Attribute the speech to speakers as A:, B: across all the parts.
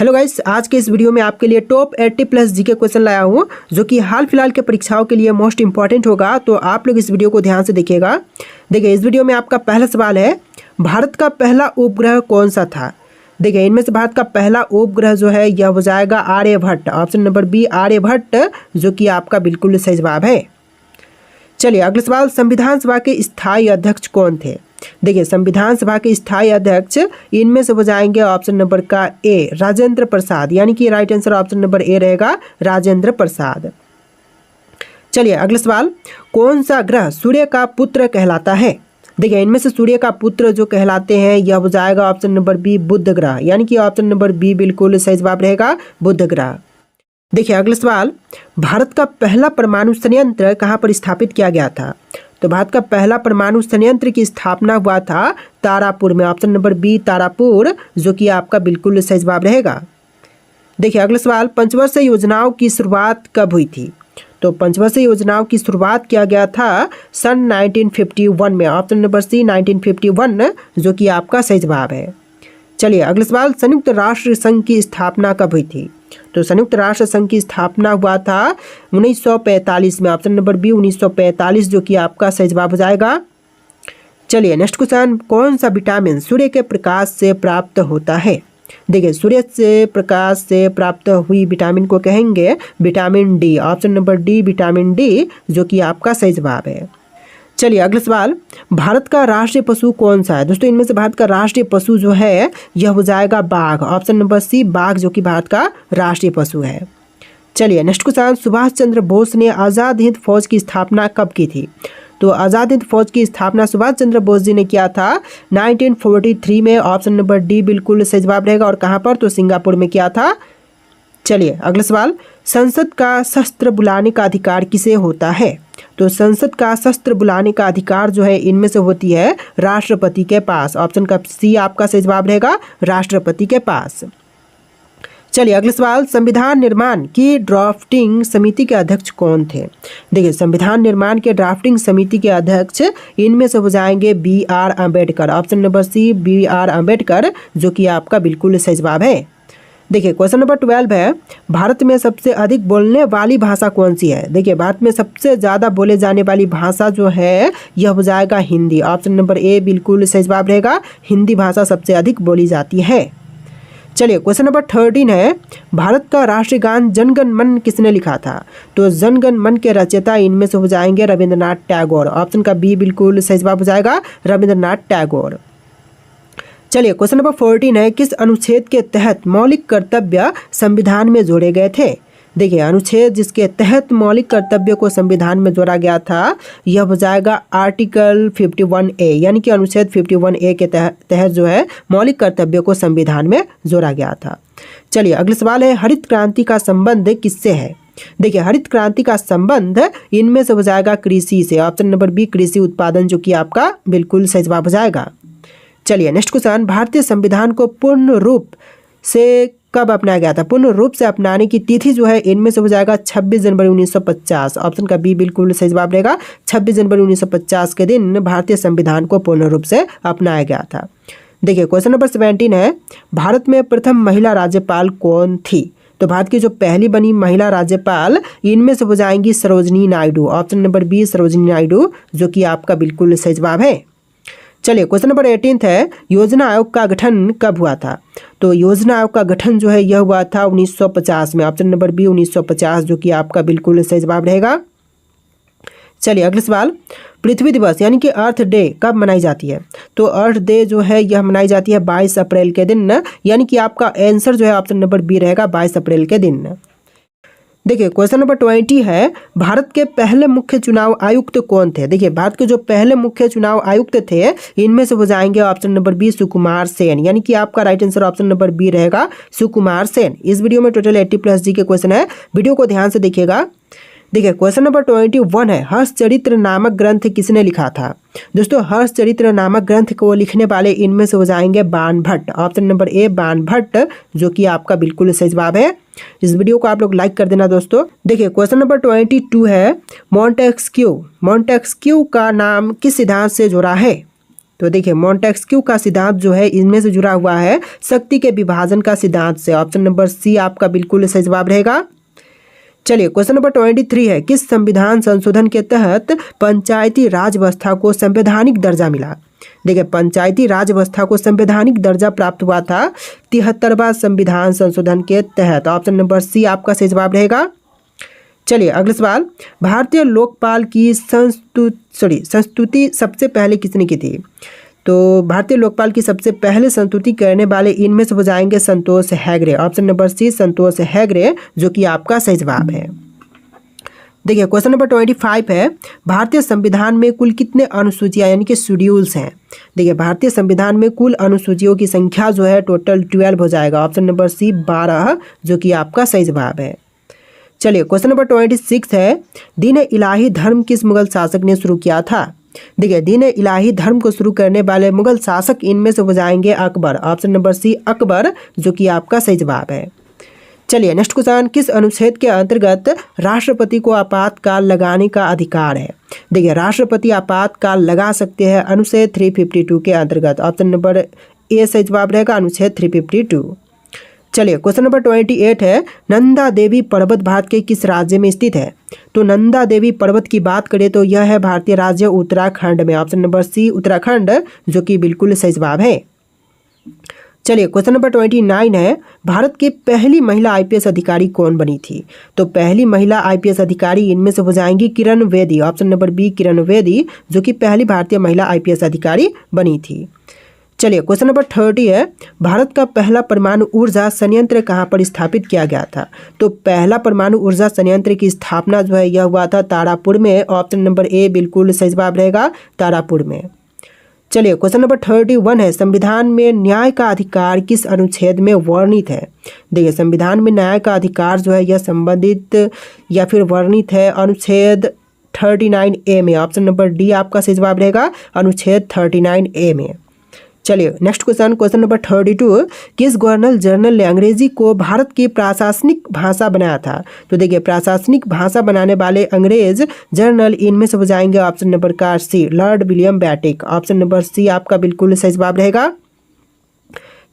A: Hello guys, आज के इस वीडियो में आपके लिए टॉप 80 प्लस जीके क्वेश्चन लाया हूँ जो कि हाल फिलहाल के परीक्षाओं के लिए मोस्ट इंपॉर्टेंट होगा। तो आप लोग इस वीडियो को ध्यान से देखिएगा। देखिए, इस वीडियो में आपका पहला सवाल है, भारत का पहला उपग्रह कौन सा था। देखिए, इनमें से भारत का पहला उपग्रह जो है यह हो जाएगा Aryabhata. Option number B Aryabhata, जो कि आपका बिल्कुल सही जवाब है। चलिए अगला सवाल, संविधान सभा के स्थायी अध्यक्ष कौन थे। देखिए, संविधान सभा के स्थायी अध्यक्ष इनमें से हो जाएंगे ऑप्शन नंबर का ए राजेंद्र प्रसाद, यानी कि right answer option number A रहेगा राजेंद्र प्रसाद। चलिए अगला सवाल, कौन सा ग्रह सूर्य का पुत्र कहलाता है। देखिए, इनमें से सूर्य का पुत्र जो कहलाते हैं यह हो जाएगा ऑप्शन नंबर बी बुध ग्रह, यानी कि ऑप्शन नंबर बी बिल्कुल सही जवाब रहेगा बुध ग्रह। देखिए अगला सवाल, भारत का पहला परमाणु संयंत्र कहाँ पर स्थापित किया गया था। तो भारत का पहला परमाणु संयंत्र की स्थापना हुआ था तारापुर में। ऑप्शन नंबर बी तारापुर, जो कि आपका बिल्कुल सही जवाब रहेगा। देखिए अगला सवाल, पंचवर्षीय योजनाओं की शुरुआत कब हुई थी। तो पंचवर्षीय योजनाओं की शुरुआत किया गया था सन 1951 में। ऑप्शन नंबर सी 1951, जो कि आपका सही जवाब है। चलिए अगला सवाल, संयुक्त राष्ट्र संघ की स्थापना कब हुई थी। तो संयुक्त राष्ट्र संघ की स्थापना हुआ था 1945 में। ऑप्शन नंबर बी 1945, जो कि आपका सही जवाब हो जाएगा। चलिए नेक्स्ट क्वेश्चन, कौन सा विटामिन सूर्य के प्रकाश से प्राप्त होता है। देखिए, सूर्य से प्रकाश से प्राप्त हुई विटामिन को कहेंगे vitamin D. Option number D vitamin D, जो कि आपका सही जवाब है। चलिए अगला सवाल, भारत का राष्ट्रीय पशु कौन सा है। दोस्तों, इनमें से भारत का राष्ट्रीय पशु जो है यह हो जाएगा बाघ। ऑप्शन नंबर सी बाघ, जो कि भारत का राष्ट्रीय पशु है। चलिए नेक्स्ट क्वेश्चन, सुभाष चंद्र बोस ने आज़ाद हिंद फौज की स्थापना कब की थी। तो आज़ाद हिंद फौज की स्थापना सुभाष चंद्र बोस जी ने किया था 1943 में। ऑप्शन नंबर डी बिल्कुल सही जवाब रहेगा। और कहाँ पर, तो सिंगापुर में किया था। चलिए अगला सवाल, संसद का शस्त्र बुलाने का अधिकार किसे होता है। तो संसद का शस्त्र बुलाने का अधिकार जो है इनमें से होती है राष्ट्रपति के पास। ऑप्शन का सी आपका सही जवाब रहेगा राष्ट्रपति के पास। चलिए अगला सवाल, संविधान निर्माण की ड्राफ्टिंग समिति के अध्यक्ष कौन थे। देखिए, संविधान निर्माण के ड्राफ्टिंग समिति के अध्यक्ष इनमें से हो जाएंगे B R Ambedkar. Option number C B R Ambedkar, जो कि आपका बिल्कुल सही जवाब है। देखिए क्वेश्चन नंबर 12 है, भारत में सबसे अधिक बोलने वाली भाषा कौन सी है। देखिए, भारत में सबसे ज़्यादा बोले जाने वाली भाषा जो है यह हो जाएगा हिंदी। ऑप्शन नंबर ए बिल्कुल सही जवाब रहेगा, हिंदी भाषा सबसे अधिक बोली जाती है। चलिए क्वेश्चन नंबर 13 है, भारत का राष्ट्रीय गान जनगण मन किसने लिखा था। तो जनगण मन के रचयिता इनमें से हो जाएंगे रविंद्रनाथ टैगोर। ऑप्शन का बी बिल्कुल सही जवाब हो जाएगा रविंद्रनाथ टैगोर। चलिए क्वेश्चन नंबर 14 है, किस अनुच्छेद के तहत मौलिक कर्तव्य संविधान में जोड़े गए थे। देखिए, अनुच्छेद जिसके तहत मौलिक कर्तव्य को संविधान में जोड़ा गया था यह हो जाएगा आर्टिकल 51A, यानी कि अनुच्छेद 51A के तहत जो है मौलिक कर्तव्य को संविधान में जोड़ा गया था। चलिए अगला सवाल है, हरित क्रांति का संबंध किससे है। देखिए, हरित क्रांति का संबंध इनमें से हो जाएगा कृषि से। ऑप्शन नंबर बी कृषि उत्पादन, जो कि आपका बिल्कुल सही जवाब हो जाएगा। चलिए नेक्स्ट क्वेश्चन, भारतीय संविधान को पूर्ण रूप से कब अपनाया गया था। पूर्ण रूप से अपनाने की तिथि जो है इनमें से हो जाएगा 26 जनवरी 1950। ऑप्शन का बी बिल्कुल सही जवाब रहेगा 26 जनवरी 1950 के दिन भारतीय संविधान को पूर्ण रूप से अपनाया गया था। देखिए क्वेश्चन नंबर 17 है, भारत में प्रथम महिला राज्यपाल कौन थी। तो भारत की जो पहली बनी महिला राज्यपाल इनमें से हो जाएंगी Sarojini Naidu. Option number B Sarojini Naidu, जो कि आपका बिल्कुल सही जवाब है। चलिए क्वेश्चन नंबर 18 है, योजना आयोग का गठन कब हुआ था। तो योजना आयोग का गठन जो है यह हुआ था 1950 में। ऑप्शन नंबर बी 1950, जो कि आपका बिल्कुल सही जवाब रहेगा। चलिए अगला सवाल, पृथ्वी दिवस यानी कि अर्थ डे कब मनाई जाती है। तो अर्थ डे जो है यह मनाई जाती है 22 अप्रैल के दिन, यानी कि आपका आंसर जो है ऑप्शन नंबर बी रहेगा 22 अप्रैल के दिन। देखिए क्वेश्चन नंबर 20 है, भारत के पहले मुख्य चुनाव आयुक्त कौन थे। देखिए, भारत के जो पहले मुख्य चुनाव आयुक्त थे इनमें से हो जाएंगे option number B Sukumar Sen, यानी कि आपका right answer option number B रहेगा सुकुमार सेन। इस वीडियो में टोटल 80 प्लस जी के क्वेश्चन है, वीडियो को ध्यान से देखिएगा। देखिए क्वेश्चन नंबर 21 है, हर्षचरित्र नामक ग्रंथ किसने लिखा था। दोस्तों, हर्षचरित्र नामक ग्रंथ को लिखने वाले इनमें से हो जाएंगे Banabhatta. Option number A Banabhatta, जो कि आपका बिल्कुल सही जवाब है। इस वीडियो को आप लोग लाइक कर देना दोस्तों। देखिए क्वेश्चन नंबर 22 है, मॉन्टेस्क्यू का नाम किस सिद्धांत से जुड़ा है। तो देखिए मॉन्टेस्क्यू का सिद्धांत जो है इनमें से जुड़ा हुआ है शक्ति के विभाजन का सिद्धांत से। ऑप्शन नंबर सी आपका बिल्कुल सही जवाब रहेगा। चलिए क्वेश्चन नंबर 23 है, किस संविधान संशोधन के तहत पंचायती राज व्यवस्था को संवैधानिक दर्जा मिला? देखिए पंचायती राज व्यवस्था को संवैधानिक दर्जा प्राप्त हुआ था 73वां संविधान संशोधन के तहत। ऑप्शन नंबर सी आपका सही जवाब रहेगा। चलिए अगला सवाल, भारतीय लोकपाल की संस्तुति सबसे पहले किसने की थी? तो भारतीय लोकपाल की सबसे पहले संस्तुति करने वाले इनमें से हो जाएंगे संतोष हेगड़े। ऑप्शन नंबर सी संतोष हेगड़े जो कि आपका सही जवाब है। देखिए क्वेश्चन नंबर 25 है, भारतीय संविधान में कुल कितने अनुसूचियां यानी कि शेड्यूल्स हैं? देखिए भारतीय संविधान में कुल अनुसूचियों की संख्या जो है टोटल 12 हो जाएगा। ऑप्शन नंबर सी 12 जो कि आपका सही जवाब है। चलिए क्वेश्चन नंबर 26 है, दीन इलाही धर्म किस मुगल शासक ने शुरू किया था? देखिए दीन इलाही धर्म को शुरू करने वाले मुगल शासक इनमें से हो जाएंगे Akbar. Option number C Akbar जो कि आपका सही जवाब है। चलिए नेक्स्ट क्वेश्चन, किस अनुच्छेद के अंतर्गत राष्ट्रपति को आपातकाल लगाने का अधिकार है? देखिए राष्ट्रपति आपातकाल लगा सकते हैं अनुच्छेद 352 के अंतर्गत। ऑप्शन नंबर ए सही जवाब रहेगा, अनुच्छेद 352। चलिए क्वेश्चन नंबर 28 है, नंदा देवी पर्वत भारत के किस राज्य में स्थित है? तो नंदा देवी पर्वत की बात करें तो यह है भारतीय राज्य उत्तराखंड में। ऑप्शन नंबर सी उत्तराखंड जो कि बिल्कुल सही जवाब है। चलिए क्वेश्चन नंबर 29 है, भारत की पहली महिला आईपीएस अधिकारी कौन बनी थी? तो पहली महिला आईपीएस अधिकारी इनमें से हो जाएंगी Kiran Bedi. Option number B Kiran Bedi जो कि पहली भारतीय महिला आईपीएस अधिकारी बनी थी। चलिए क्वेश्चन नंबर 30 है, भारत का पहला परमाणु ऊर्जा संयंत्र कहाँ पर स्थापित किया गया था? तो पहला परमाणु ऊर्जा संयंत्र की स्थापना जो है यह हुआ था तारापुर में। ऑप्शन नंबर ए बिल्कुल सही जवाब रहेगा, तारापुर में। चलिए क्वेश्चन नंबर 31 है, संविधान में न्याय का अधिकार किस अनुच्छेद में वर्णित है? देखिए संविधान में न्याय का अधिकार जो है यह संबंधित या फिर वर्णित है अनुच्छेद 39A में। ऑप्शन नंबर डी आपका सही जवाब रहेगा, अनुच्छेद 39A में। चलिए नेक्स्ट क्वेश्चन, क्वेश्चन नंबर 32, किस गवर्नर जनरल ने अंग्रेजी को भारत की प्रशासनिक भाषा बनाया था? तो देखिए प्रशासनिक भाषा बनाने वाले अंग्रेज जनरल इनमें से हो जाएंगे ऑप्शन नंबर का C Lord William Bentinck. Option number C आपका बिल्कुल सही जवाब रहेगा।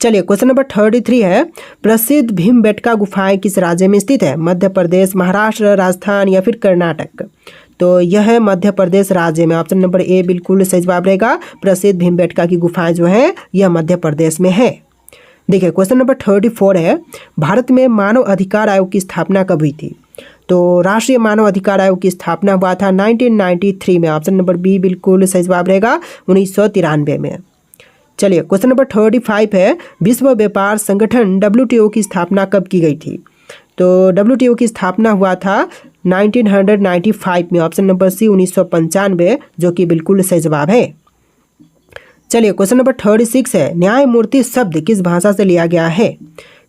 A: चलिए क्वेश्चन नंबर 33 है, प्रसिद्ध भीमबेटका गुफाएं किस राज्य में स्थित है? मध्य प्रदेश, महाराष्ट्र, राजस्थान या फिर कर्नाटक? तो यह है मध्य प्रदेश राज्य में। ऑप्शन नंबर ए बिल्कुल सही जवाब रहेगा, प्रसिद्ध भीमबेटका की गुफाएं जो है यह मध्य प्रदेश में है। देखिए क्वेश्चन नंबर 34 है, भारत में मानव अधिकार आयोग की स्थापना कब हुई थी? तो राष्ट्रीय मानव अधिकार आयोग की स्थापना हुआ था 1993 में। ऑप्शन नंबर बी बिल्कुल सही जवाब रहेगा, 1993 में। चलिए क्वेश्चन नंबर 35 है, विश्व व्यापार संगठन WTO की स्थापना कब की गई थी? तो WTO की स्थापना हुआ था 1995 में। ऑप्शन नंबर सी 1995 जो कि बिल्कुल सही जवाब है। चलिए क्वेश्चन नंबर 36 है, न्यायमूर्ति शब्द किस भाषा से लिया गया है?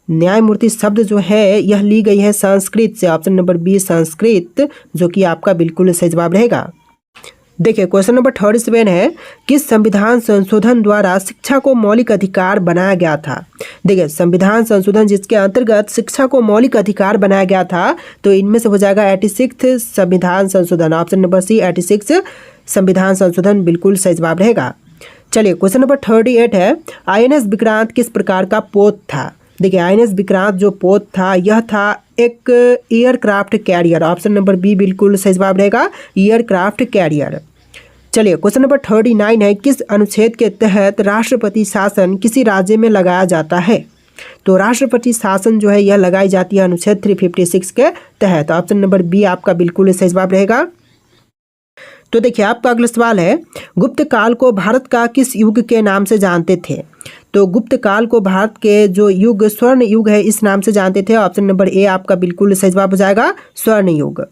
A: न्यायमूर्ति शब्द जो है यह ली गई है संस्कृत से। ऑप्शन नंबर बी संस्कृत जो कि आपका बिल्कुल सही जवाब रहेगा। देखिए क्वेश्चन नंबर 37 है, किस संविधान संशोधन द्वारा शिक्षा को मौलिक अधिकार बनाया गया था? देखिए संविधान संशोधन जिसके अंतर्गत शिक्षा को मौलिक अधिकार बनाया गया था तो इनमें से हो जाएगा 86 संविधान संशोधन। ऑप्शन नंबर सी 86 संविधान संशोधन बिल्कुल सही जवाब रहेगा। चलिए क्वेश्चन नंबर 38 है, INS विक्रांत किस प्रकार का पोत था? देखिए INS विक्रांत जो पोत था यह था एक aircraft carrier. Option number B बिल्कुल सही जवाब रहेगा, एयरक्राफ्ट कैरियर। चलिए क्वेश्चन नंबर 39 है, किस अनुच्छेद के तहत राष्ट्रपति शासन किसी राज्य में लगाया जाता है? तो राष्ट्रपति शासन जो है यह लगाई जाती है अनुच्छेद 356 के तहत। ऑप्शन नंबर बी आपका बिल्कुल सही जवाब रहेगा। तो देखिए आपका अगला सवाल है, गुप्त काल को भारत का किस युग के नाम से जानते थे? तो गुप्त काल को भारत के जो युग स्वर्ण युग है इस नाम से जानते थे। ऑप्शन नंबर ए आपका बिल्कुल सही जवाब हो जाएगा, स्वर्ण युग।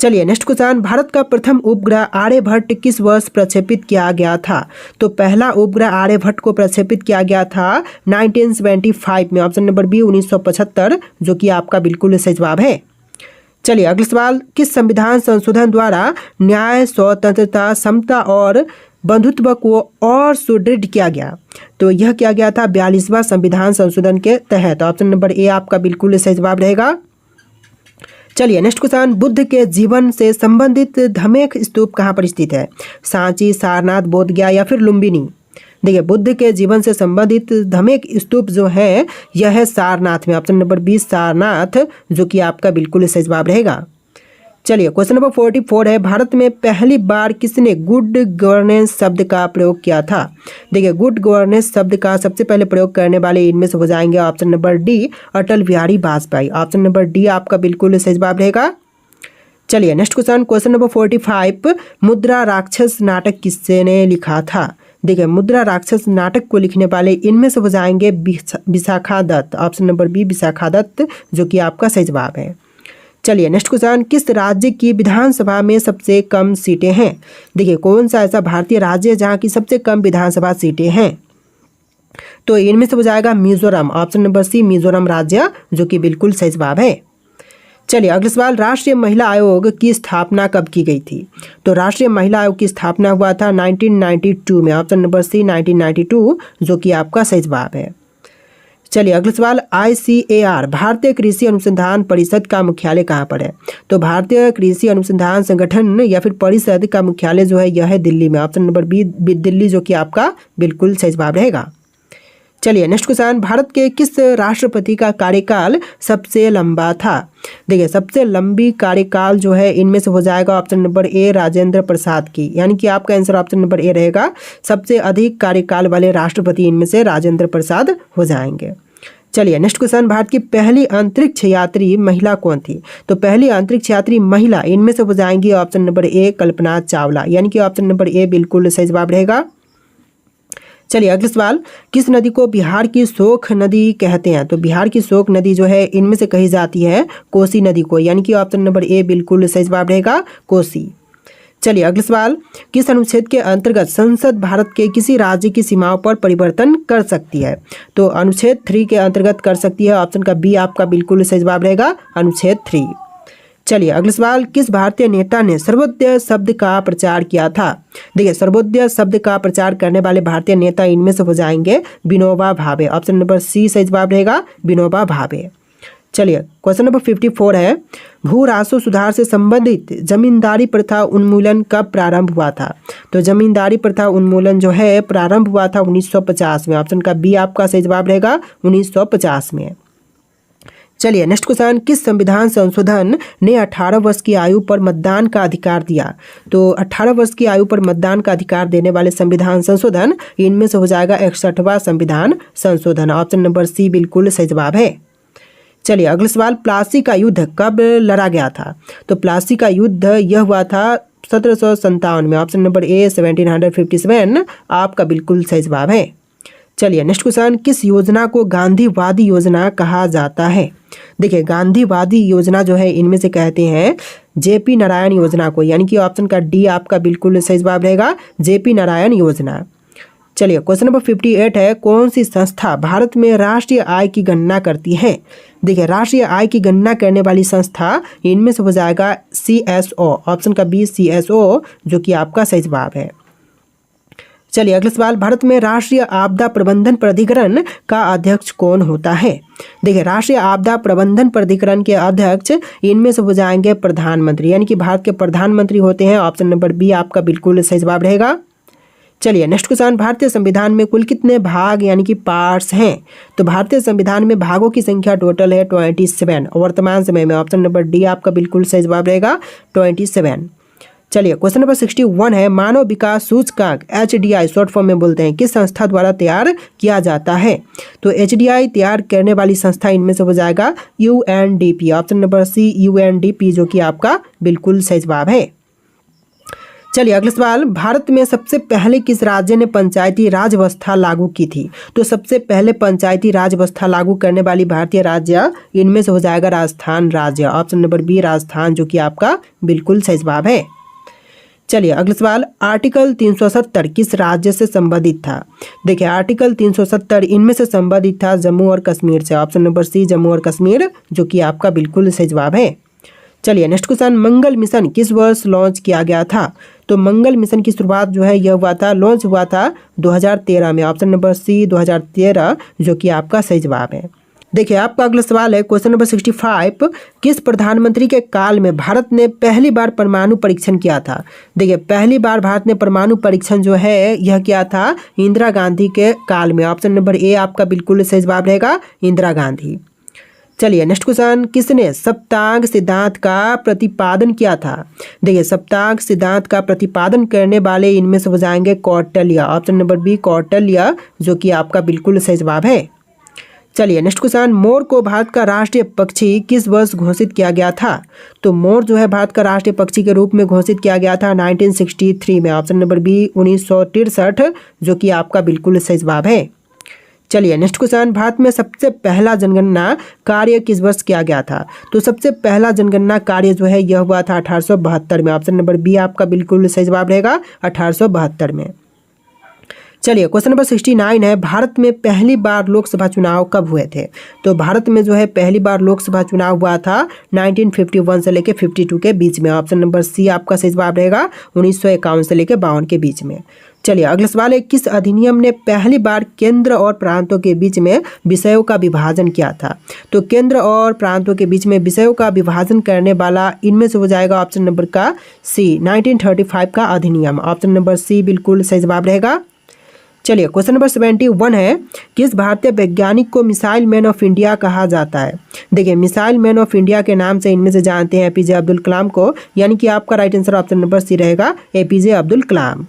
A: चलिए नेक्स्ट क्वेश्चन, भारत का प्रथम उपग्रह आर्यभट्ट किस वर्ष प्रक्षेपित किया गया था? तो पहला उपग्रह आर्यभट्ट को प्रक्षेपित किया गया था 1975 में। ऑप्शन नंबर बी 1975 जो कि आपका बिल्कुल सही जवाब है। चलिए अगला सवाल, किस संविधान संशोधन द्वारा न्याय, स्वतंत्रता, समता और बंधुत्व को और सुदृढ़ किया गया? तो यह किया गया था 42वां संविधान संशोधन के तहत। ऑप्शन नंबर ए आपका बिल्कुल सही जवाब रहेगा। चलिए नेक्स्ट क्वेश्चन, बुद्ध के जीवन से संबंधित धमेख स्तूप कहाँ पर स्थित है? सांची, सारनाथ, बोधगया या फिर लुम्बिनी? देखिए बुद्ध के जीवन से संबंधित धमेक स्तूप जो है यह है सारनाथ में, ऑप्शन नंबर 20 सारनाथ, जो कि आपका बिल्कुल सही जवाब रहेगा। चलिए क्वेश्चन नंबर 44 है, भारत में पहली बार किसने गुड गवर्नेंस शब्द का प्रयोग किया था? देखिए गुड गवर्नेंस शब्द का सबसे पहले प्रयोग करने वाले इनमें से हो जाएंगे option number D Atal Bihari Vajpayee, option number D आपका बिल्कुल सही जवाब रहेगा। चलिए नेक्स्ट क्वेश्चन नंबर 45, मुद्रा राक्षस नाटक किसने लिखा था? देखिए मुद्रा राक्षस नाटक को लिखने वाले इनमें से हो जाएंगे Vishakha Datta, option number B Vishakha Datta, जो कि आपका सही जवाब है। चलिए नेक्स्ट क्वेश्चन, किस राज्य की विधानसभा में सबसे कम सीटें हैं? देखिए कौन सा ऐसा भारतीय राज्य है जहाँ की सबसे कम विधानसभा सीटें हैं? तो इनमें से हो जाएगा Mizoram, option number C Mizoram राज्य, जो कि बिल्कुल सही जवाब है। चलिए अगला सवाल, राष्ट्रीय महिला आयोग की स्थापना कब की गई थी? तो राष्ट्रीय महिला आयोग की स्थापना हुआ था 1992 में, ऑप्शन नंबर सी 1992, जो कि आपका सही जवाब है। चलिए अगला सवाल, ICAR भारतीय कृषि अनुसंधान परिषद का मुख्यालय कहाँ पर है? तो भारतीय कृषि अनुसंधान संगठन या फिर परिषद का मुख्यालय जो है यह है दिल्ली में, ऑप्शन नंबर बी दिल्ली, जो कि आपका बिल्कुल सही जवाब रहेगा। चलिए नेक्स्ट क्वेश्चन, भारत के किस राष्ट्रपति का कार्यकाल सबसे लंबा था? देखिए सबसे लंबी कार्यकाल जो है इनमें से हो जाएगा option number A Rajendra Prasad की, यानी कि आपका आंसर ऑप्शन नंबर ए रहेगा। सबसे अधिक कार्यकाल वाले राष्ट्रपति इनमें से राजेंद्र प्रसाद हो जाएंगे। चलिए नेक्स्ट क्वेश्चन, भारत की पहली अंतरिक्ष यात्री महिला कौन थी? तो पहली अंतरिक्ष यात्री महिला इनमें से हो जाएंगी option number A Kalpana Chawla, यानी कि ऑप्शन नंबर ए बिल्कुल सही जवाब रहेगा। चलिए अगला सवाल, किस नदी को बिहार की शोक नदी कहते हैं? तो बिहार की शोक नदी जो है इनमें से कही जाती है कोसी नदी को, यानी कि ऑप्शन नंबर ए बिल्कुल सही जवाब रहेगा कोसी। चलिए अगला सवाल, किस अनुच्छेद के अंतर्गत संसद भारत के किसी राज्य की सीमाओं पर परिवर्तन कर सकती है? तो अनुच्छेद 3 के अंतर्गत कर सकती है, ऑप्शन का बी आपका बिल्कुल सही जवाब रहेगा अनुच्छेद 3। चलिए अगला सवाल, किस भारतीय नेता ने सर्वोदय शब्द का प्रचार किया था? देखिए सर्वोदय शब्द का प्रचार करने वाले भारतीय नेता इनमें से हो जाएंगे विनोबा भावे, ऑप्शन नंबर सी सही जवाब रहेगा विनोबा भावे। चलिए क्वेश्चन नंबर 54 है, भू राजस्व सुधार से संबंधित जमींदारी प्रथा उन्मूलन कब प्रारंभ हुआ था? तो जमींदारी प्रथा उन्मूलन जो है प्रारंभ हुआ था 1950 में, ऑप्शन का बी आपका सही जवाब रहेगा 1950 में। चलिए नेक्स्ट क्वेश्चन, किस संविधान संशोधन ने 18 वर्ष की आयु पर मतदान का अधिकार दिया? तो 18 वर्ष की आयु पर मतदान का अधिकार देने वाले संविधान संशोधन इनमें से हो जाएगा 61वां संविधान संशोधन, ऑप्शन नंबर सी बिल्कुल सही जवाब है। चलिए अगला सवाल, प्लासी का युद्ध कब लड़ा गया था? तो प्लासी का युद्ध यह हुआ था 1757 में, ऑप्शन नंबर ए 1757 आपका बिल्कुल सही जवाब है। चलिए नेक्स्ट क्वेश्चन, किस योजना को गांधीवादी योजना कहा जाता है? देखिए गांधीवादी योजना जो है इनमें से कहते हैं जेपी नारायण योजना को, यानी कि ऑप्शन का डी आपका बिल्कुल सही जवाब रहेगा जेपी नारायण योजना। चलिए क्वेश्चन नंबर 58 है, कौन सी संस्था भारत में राष्ट्रीय आय की गणना करती है? देखिए राष्ट्रीय आय की गणना करने वाली संस्था इनमें से हो जाएगा CSO, ऑप्शन का बी CSO, जो कि आपका सही जवाब है। चलिए अगला सवाल, भारत में राष्ट्रीय आपदा प्रबंधन प्राधिकरण का अध्यक्ष कौन होता है? देखिए राष्ट्रीय आपदा प्रबंधन प्राधिकरण के अध्यक्ष इनमें से हो जाएंगे प्रधानमंत्री, यानी कि भारत के प्रधानमंत्री होते हैं, ऑप्शन नंबर बी आपका बिल्कुल सही जवाब रहेगा। चलिए नेक्स्ट क्वेश्चन, भारतीय संविधान में कुल कितने भाग यानी कि पार्ट्स हैं? तो भारतीय संविधान में भागों की संख्या टोटल है 27 वर्तमान समय में, ऑप्शन नंबर डी आपका बिल्कुल सही जवाब रहेगा 27। चलिए क्वेश्चन नंबर 61 है, मानव विकास सूचकांक HDI शॉर्ट फॉर्म में बोलते हैं किस संस्था द्वारा तैयार किया जाता है? तो HDI तैयार करने वाली संस्था इनमें से हो जाएगा UNDP, option number C UNDP, जो कि आपका बिल्कुल सही जवाब है। चलिए अगला सवाल, भारत में सबसे पहले किस राज्य ने पंचायती राज व्यवस्था लागू की थी? तो सबसे पहले पंचायती राज व्यवस्था लागू करने वाली भारतीय राज्य इनमें से हो जाएगा राजस्थान राज्य, ऑप्शन नंबर बी राजस्थान, जो कि आपका बिल्कुल सही जवाब है। चलिए अगला सवाल, आर्टिकल 370 किस राज्य से संबंधित था? देखिए आर्टिकल 370 इनमें से संबंधित था जम्मू और कश्मीर से, ऑप्शन नंबर सी जम्मू और कश्मीर, जो कि आपका बिल्कुल सही जवाब है। चलिए नेक्स्ट क्वेश्चन, मंगल मिशन किस वर्ष लॉन्च किया गया था? तो मंगल मिशन की शुरुआत जो है यह हुआ था लॉन्च हुआ था 2013 में, ऑप्शन नंबर सी 2013, जो कि आपका सही जवाब है। देखिए आपका अगला सवाल है क्वेश्चन नंबर 65, किस प्रधानमंत्री के काल में भारत ने पहली बार परमाणु परीक्षण किया था। देखिए पहली बार भारत ने परमाणु परीक्षण जो है यह किया था इंदिरा गांधी के काल में। ऑप्शन नंबर ए आपका बिल्कुल सही जवाब रहेगा, इंदिरा गांधी। चलिए नेक्स्ट क्वेश्चन, किसने सप्तांग सिद्धांत का प्रतिपादन किया था। देखिए सप्तांग सिद्धांत का प्रतिपादन करने वाले इनमें से हो जाएंगे Kautilya. Option number B Kautilya, जो कि आपका बिल्कुल सही जवाब है। चलिए नेक्स्ट क्वेश्चन, मोर को भारत का राष्ट्रीय पक्षी किस वर्ष घोषित किया गया था। तो मोर जो है भारत का राष्ट्रीय पक्षी के रूप में घोषित किया गया था 1963 में। ऑप्शन नंबर बी 1963, जो कि आपका बिल्कुल सही जवाब है। चलिए नेक्स्ट क्वेश्चन, भारत में सबसे पहला जनगणना कार्य किस वर्ष किया गया था। तो सबसे पहला जनगणना कार्य जो है यह हुआ था 1872 में। ऑप्शन नंबर बी आपका बिल्कुल सही जवाब रहेगा, 1872 में। चलिए क्वेश्चन नंबर 69 है, भारत में पहली बार लोकसभा चुनाव कब हुए थे। तो भारत में जो है पहली बार लोकसभा चुनाव हुआ था 1951 से लेकर 52 के बीच में। ऑप्शन नंबर सी आपका सही जवाब रहेगा, 1951 से लेकर 52 के बीच में। चलिए अगला सवाल है, किस अधिनियम ने पहली बार केंद्र और प्रांतों के बीच में विषयों का विभाजन किया था। तो केंद्र और प्रांतों के बीच में विषयों का विभाजन करने वाला इनमें से हो जाएगा ऑप्शन नंबर का सी 1935 का अधिनियम। ऑप्शन नंबर सी बिल्कुल सही जवाब रहेगा। चलिए क्वेश्चन नंबर 71 है, किस भारतीय वैज्ञानिक को मिसाइल मैन ऑफ इंडिया कहा जाता है। देखिए मिसाइल मैन ऑफ इंडिया के नाम से इनमें से जानते हैं एपीजे अब्दुल कलाम को, यानी कि आपका right answer option number C रहेगा, एपीजे अब्दुल कलाम।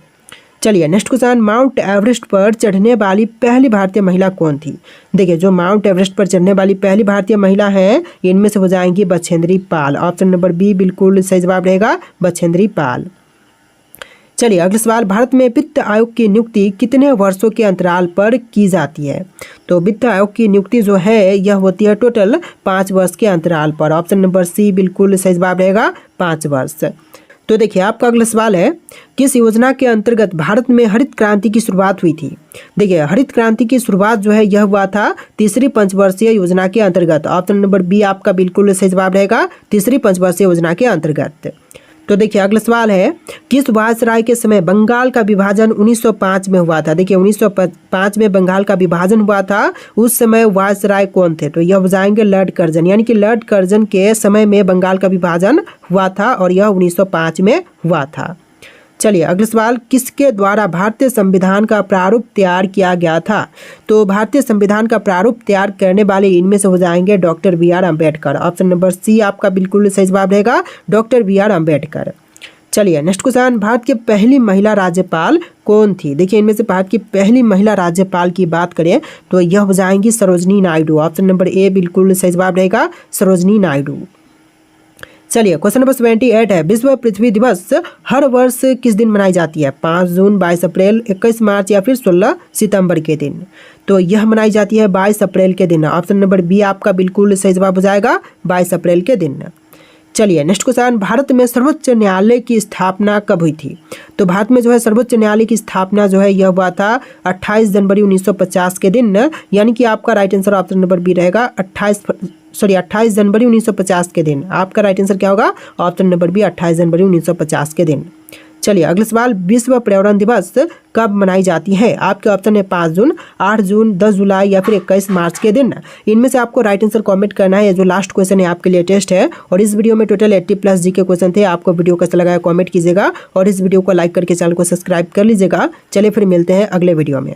A: चलिए नेक्स्ट क्वेश्चन, माउंट एवरेस्ट पर चढ़ने वाली पहली भारतीय महिला कौन थी। देखिए जो माउंट एवरेस्ट पर चढ़ने वाली पहली भारतीय महिला है इनमें से हो जाएंगी Bachendri Pal. Option number B बिल्कुल सही जवाब रहेगा, बछेंद्री पाल। चलिए अगला सवाल, भारत में वित्त आयोग की नियुक्ति कितने वर्षों के अंतराल पर की जाती है। तो वित्त आयोग की नियुक्ति जो है यह होती है टोटल 5 वर्ष के अंतराल पर। ऑप्शन नंबर सी बिल्कुल सही जवाब रहेगा, 5 वर्ष। तो देखिए आपका अगला सवाल है, किस योजना के अंतर्गत भारत में हरित क्रांति की शुरुआत हुई थी। देखिए हरित क्रांति की शुरुआत जो है यह हुआ था तीसरी पंचवर्षीय योजना के अंतर्गत। ऑप्शन नंबर बी आपका बिल्कुल सही जवाब रहेगा, तीसरी पंचवर्षीय योजना के अंतर्गत। तो देखिए अगला सवाल है, किस वायसराय के समय बंगाल का विभाजन 1905 में हुआ था। देखिए 1905 में बंगाल का विभाजन हुआ था, उस समय वायसराय कौन थे। तो यह हो जाएंगे लॉर्ड कर्जन, यानी कि लॉर्ड कर्जन के समय में बंगाल का विभाजन हुआ था और यह 1905 में हुआ था। चलिए अगला सवाल, किसके द्वारा भारतीय संविधान का प्रारूप तैयार किया गया था। तो भारतीय संविधान का प्रारूप तैयार करने वाले इनमें से हो जाएंगे doctor B R Ambedkar. Option number C आपका बिल्कुल सही जवाब रहेगा, डॉक्टर बी आर अम्बेडकर। चलिए नेक्स्ट क्वेश्चन, भारत की पहली महिला राज्यपाल कौन थी। देखिए इनमें से भारत की पहली महिला राज्यपाल की बात करें तो यह हो जाएंगी Sarojini Naidu. Option number A बिल्कुल सही जवाब रहेगा, सरोजनी नायडू। चलिए क्वेश्चन नंबर 78 है, विश्व पृथ्वी दिवस हर वर्ष किस दिन मनाई जाती है। 5 जून, 22 अप्रैल, 21 मार्च या फिर 16 सितंबर के दिन। तो यह मनाई जाती है 22 अप्रैल के दिन। ऑप्शन नंबर बी आपका बिल्कुल सही जवाब हो जाएगा, 22 अप्रैल के दिन। चलिए नेक्स्ट क्वेश्चन, भारत में सर्वोच्च न्यायालय की स्थापना कब हुई थी। तो भारत में जो है सर्वोच्च न्यायालय की स्थापना जो है यह हुआ था 28 जनवरी 1950 के दिन, यानी कि आपका right answer option number B रहेगा 28 जनवरी 1950 के दिन। आपका राइट आंसर क्या होगा, ऑप्शन नंबर बी 28 जनवरी 1950 के दिन। चलिए अगला सवाल, विश्व पर्यावरण दिवस कब मनाई जाती है। आपके ऑप्शन है 5 जून, 8 जून, 10 जुलाई या फिर 21 मार्च के दिन। इनमें से आपको राइट आंसर कमेंट करना है। ये जो लास्ट क्वेश्चन है आपके लिए टेस्ट है और इस वीडियो में टोटल 80+ जी के क्वेश्चन थे। आपको वीडियो कैसा लगा कमेंट कीजिएगा और इस वीडियो को लाइक करके चैनल को सब्सक्राइब कर लीजिएगा। चलिए फिर मिलते हैं अगले वीडियो में।